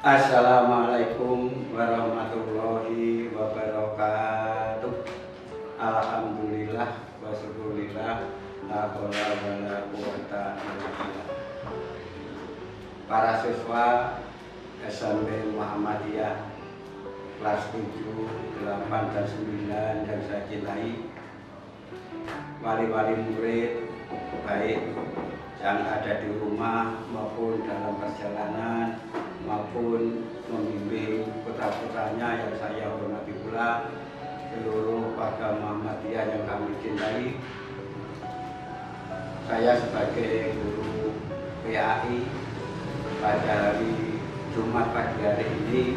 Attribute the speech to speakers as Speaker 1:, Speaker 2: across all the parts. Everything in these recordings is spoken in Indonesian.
Speaker 1: Assalamualaikum warahmatullahi wabarakatuh. Alhamdulillah wa syukurillah, la haula wala quwwata illa billah. Para siswa SMP Muhammadiyah kelas 7, 8, dan 9 yang saya cintai, wali-wali murid baik yang ada di rumah maupun dalam perjalanan maupun membimbing putra-putranya yang saya hormati pula, seluruh warga Muhammadiyah yang kami cintai. Saya sebagai guru PAI pada hari Jumat pagi hari ini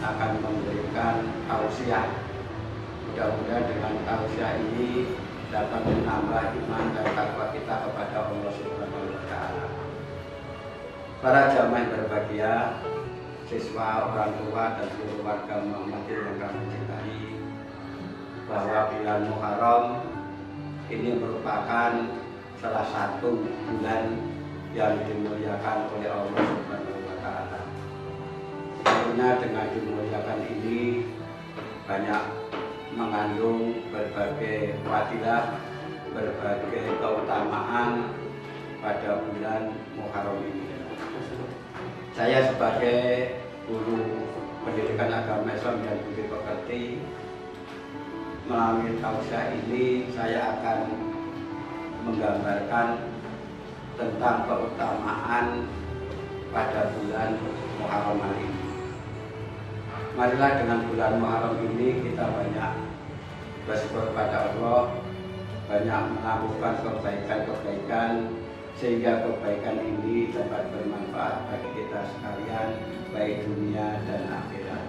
Speaker 1: akan memberikan tausiah. Mudah-mudahan dengan tausiah ini dapat menambah iman dan takwa kita kepada Allah Subhanahu wa Ta'ala. Para jamaah yang berbahagia, siswa, orang tua, dan seluruh warga Muhammadiyah yang kami cintai, bahwa bulan Muharram ini merupakan salah satu bulan yang dimuliakan oleh Allah Subhanahu wa Ta'ala. Tentunya dengan dimuliakan ini banyak mengandung berbagai fadilah, berbagai keutamaan pada bulan Muharram ini. Saya sebagai guru pendidikan agama Islam dan budi pekerti, melalui tausiah ini saya akan menggambarkan tentang keutamaan pada bulan Muharram ini. Marilah dengan bulan Muharram ini kita banyak bersyukur kepada Allah, banyak melakukan kebaikan-kebaikan, sehingga kebaikan ini dapat bermanfaat bagi kita sekalian, baik dunia dan akhirat.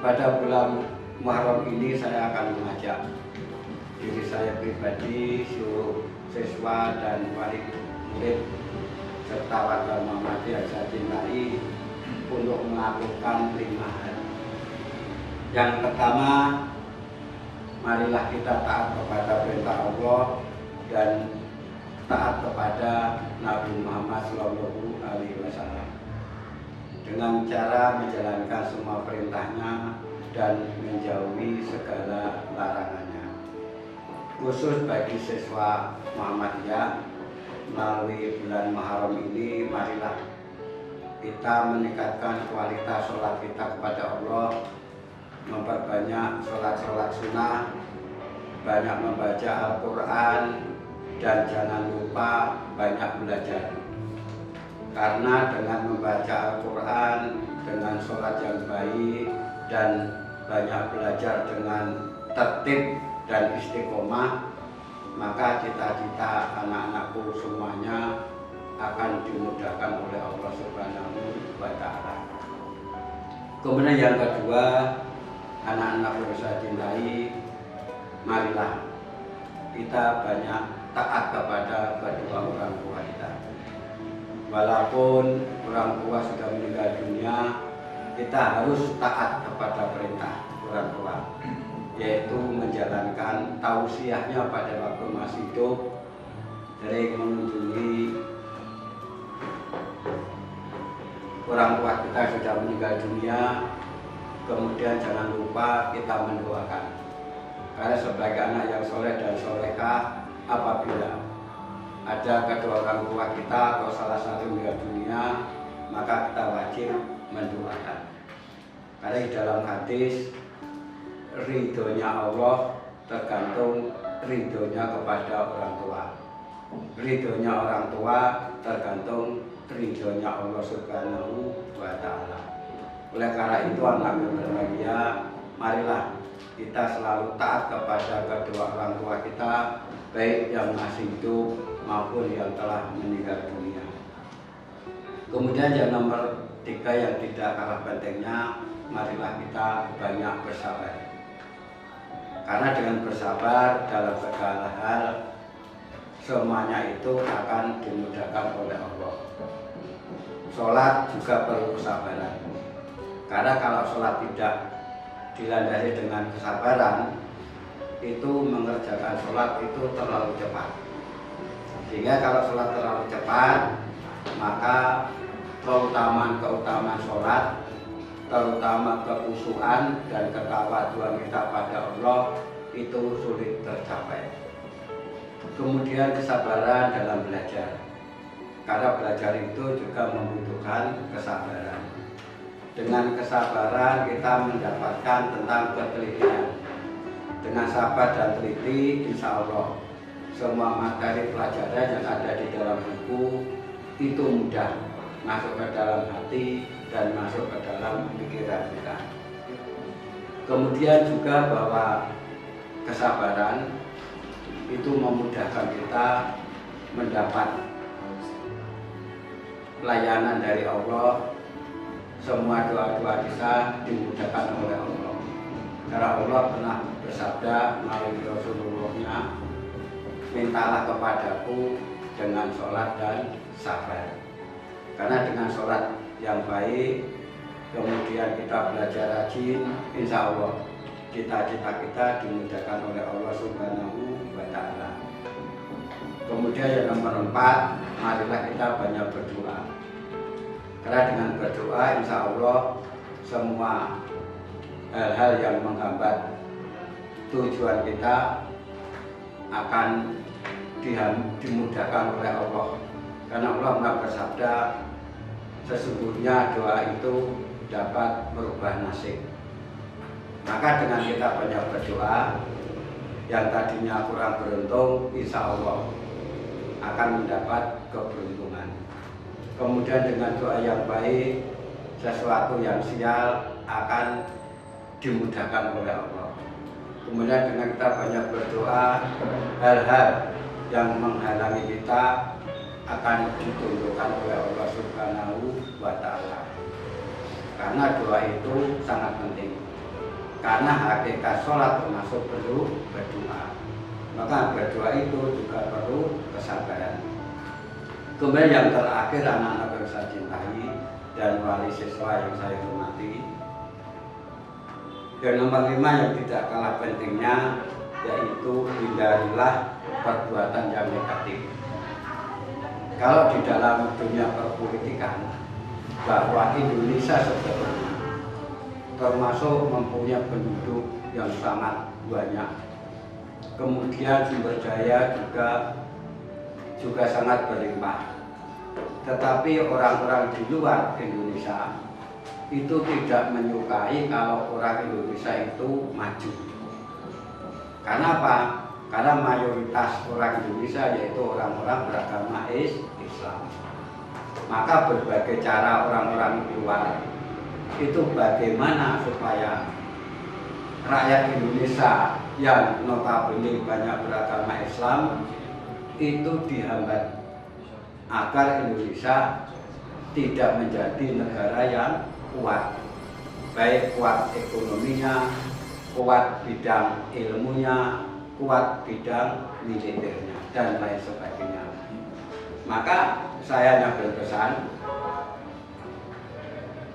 Speaker 1: Pada bulan Muharram ini saya akan mengajak diri saya pribadi, seluruh siswa dan wali murid serta warga Muhammadiyah yang saya cintai untuk melakukan 5 hal. Yang pertama, marilah kita taat kepada perintah Allah dan taat kepada Nabi Muhammad SAW dengan cara menjalankan semua perintahnya dan menjauhi segala larangannya. Khusus bagi siswa Muhammadiyah, melalui bulan Muharram ini marilah kita meningkatkan kualitas sholat kita kepada Allah, memperbanyak sholat-sholat sunnah, banyak membaca Al-Quran, dan jangan lupa banyak belajar. Karena dengan membaca Al-Quran, dengan sholat yang baik, dan banyak belajar dengan tertib dan istiqomah, maka cita-cita anak-anakku semuanya akan dimudahkan oleh Allah Subhanahu wa Ta'ala. Kemudian yang kedua, anak-anak yang saya cintai, marilah kita banyak taat kepada kedua orang tua kita. Walaupun orang tua sudah meninggal dunia, kita harus taat kepada perintah orang tua, yaitu menjalankan tausiahnya pada waktu masih hidup, dari mengunjungi orang tua kita sudah meninggal dunia. Kemudian jangan lupa kita mendoakan, karena sebagai anak yang soleh dan solehah, apabila ada kedua orang tua kita atau salah satu meninggal dunia, maka kita wajib mendoakan. Karena di dalam hadis, ridhonya Allah tergantung ridhonya kepada orang tua. Ridhonya orang tua tergantung ridhonya Allah Subhanahu wa Ta'ala. Oleh karena itu, anak yang berbahagia, marilah kita selalu taat kepada kedua orang tua kita, baik yang masih hidup maupun yang telah meninggal dunia. Kemudian yang nomor 3 yang tidak kalah pentingnya, marilah kita banyak bersabar. Karena dengan bersabar dalam segala hal, semuanya itu akan dimudahkan oleh Allah. Sholat juga perlu kesabaran. Karena kalau sholat tidak dilandasi dengan kesabaran, itu mengerjakan sholat itu terlalu cepat. Sehingga kalau sholat terlalu cepat, maka keutamaan sholat, terutama kekhusyuan dan ketawaduan kita pada Allah itu sulit tercapai. Kemudian kesabaran dalam belajar, karena belajar itu juga membutuhkan kesabaran. Dengan kesabaran kita mendapatkan tentang ketelitian. Dengan sabar dan teliti, insya Allah semua materi pelajaran yang ada di dalam buku itu mudah masuk ke dalam hati dan masuk ke dalam pikiran kita. Kemudian juga bahwa kesabaran itu memudahkan kita mendapat pelayanan dari Allah. Semua doa-doa kita dimudahkan oleh Allah. Karena Allah pernah bersabda melalui Rasulullah-Nya, mintalah kepadaku dengan sholat dan sabar. Karena dengan sholat yang baik, kemudian kita belajar rajin, insya Allah cita-cita kita dimudahkan oleh Allah Subhanahu wa Ta'ala. Kemudian yang nomor 4, marilah kita banyak berdoa. Karena dengan berdoa, insya Allah semua hal-hal yang menghambat tujuan kita akan dimudahkan oleh Allah. Karena Allah pernah bersabda, sesungguhnya doa itu dapat merubah nasib. Maka dengan kita banyak berdoa, yang tadinya kurang beruntung, insya Allah akan mendapat keberuntungan. Kemudian dengan doa yang baik, sesuatu yang sial akan dimudahkan oleh Allah. Kemudian dengan kita banyak berdoa, hal-hal yang menghalangi kita akan ditunjukkan oleh Allah Subhanahu wa Ta'ala. Karena doa itu sangat penting. Karena hakikat sholat termasuk perlu berdoa. Maka berdoa itu juga perlu kesabaran. Kemudian yang terakhir, anak-anak yang saya cintai dan wali siswa yang saya hormati, yang nomor 5 yang tidak kalah pentingnya, yaitu hindarilah perbuatan yang negatif. Kalau di dalam dunia perpolitikan, bahwa Indonesia sebetulnya termasuk mempunyai penduduk yang sangat banyak, kemudian sumber daya juga sangat berlimpah. Tetapi orang-orang di luar Indonesia itu tidak menyukai kalau orang Indonesia itu maju. Karena apa? Karena mayoritas orang Indonesia yaitu orang-orang beragama Islam. Maka berbagai cara orang-orang luar itu bagaimana supaya rakyat Indonesia yang notabene banyak beragama Islam itu dihambat agar Indonesia tidak menjadi negara yang kuat, baik kuat ekonominya, kuat bidang ilmunya, kuat bidang militernya, dan lain sebagainya. Maka saya hanya berpesan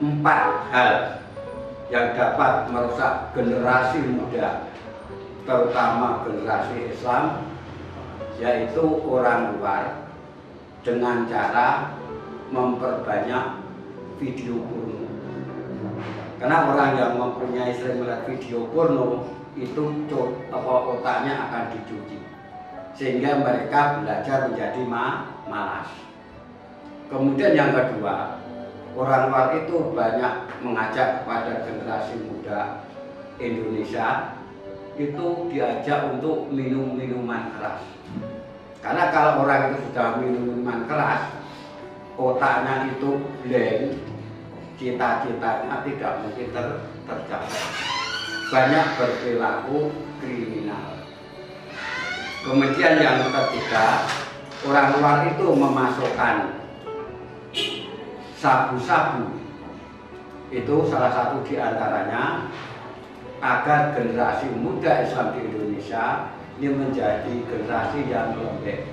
Speaker 1: 4 hal yang dapat merusak generasi muda, terutama generasi Islam, yaitu orang luar, dengan cara memperbanyak video porno. Karena orang yang mempunyai sering melihat video porno itu otaknya akan dicuci, sehingga mereka belajar menjadi malas. Kemudian yang kedua, orang luar itu banyak mengajak kepada generasi muda Indonesia itu diajak untuk minum minuman keras. Karena kalau orang itu sudah minum minuman keras, otaknya itu blank, cita-citanya tidak mungkin tercapai. Banyak berperilaku kriminal. Kemudian yang ketiga, orang luar itu memasukkan sabu-sabu. Itu salah satu diantaranya agar generasi muda Islam di Indonesia ini menjadi generasi yang lembek.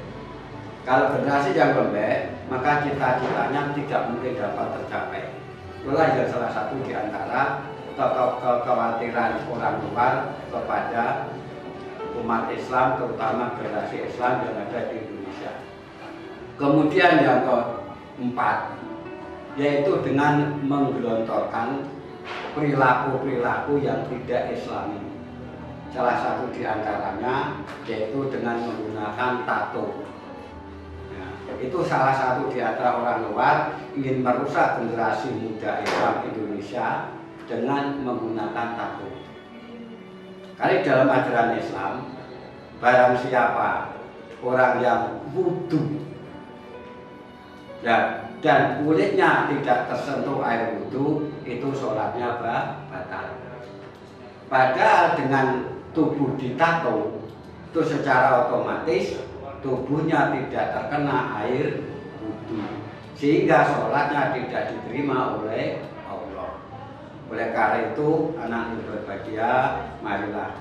Speaker 1: Kalau generasi yang lembek, maka cita-citanya tidak mungkin dapat tercapai. Itulah yang salah satu diantara kekhawatiran orang luar kepada umat Islam, terutama generasi Islam yang ada di Indonesia. Kemudian yang keempat, yaitu dengan menggelontorkan perilaku-perilaku yang tidak islami. Salah satu di antaranya yaitu dengan menggunakan tato. Nah, itu salah satu di antara orang luar ingin merusak generasi muda Islam Indonesia dengan menggunakan tato. Karena dalam ajaran Islam, barang siapa orang yang wudu dan kulitnya tidak tersentuh air wudu, itu sholatnya batal. Padahal dengan tubuh ditato, itu secara otomatis tubuhnya tidak terkena air wudu, sehingga sholatnya tidak diterima oleh Allah. Oleh karena itu, anak yang berbahagia, marilah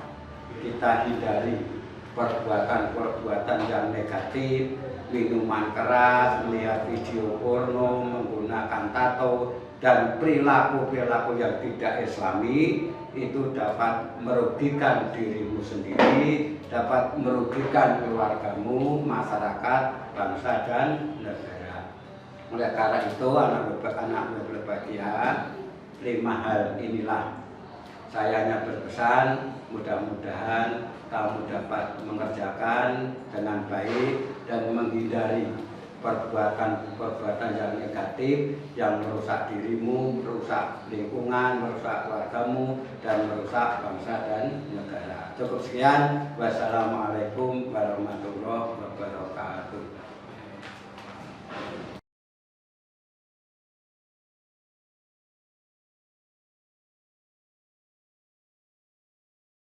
Speaker 1: kita hindari perbuatan-perbuatan yang negatif, minuman keras, melihat video porno, menggunakan tato, dan perilaku-perilaku yang tidak islami. Itu dapat merugikan dirimu sendiri, dapat merugikan keluargamu, masyarakat, bangsa, dan negara. Oleh karena itu, anak berbahagia, 5 hal inilah saya hanya berpesan, mudah-mudahan kamu dapat mengerjakan dengan baik dan menghindari perbuatan-perbuatan yang negatif yang merusak dirimu, merusak lingkungan, merusak keluargamu, dan merusak bangsa dan negara. Cukup sekian. Wassalamualaikum warahmatullahi wabarakatuh.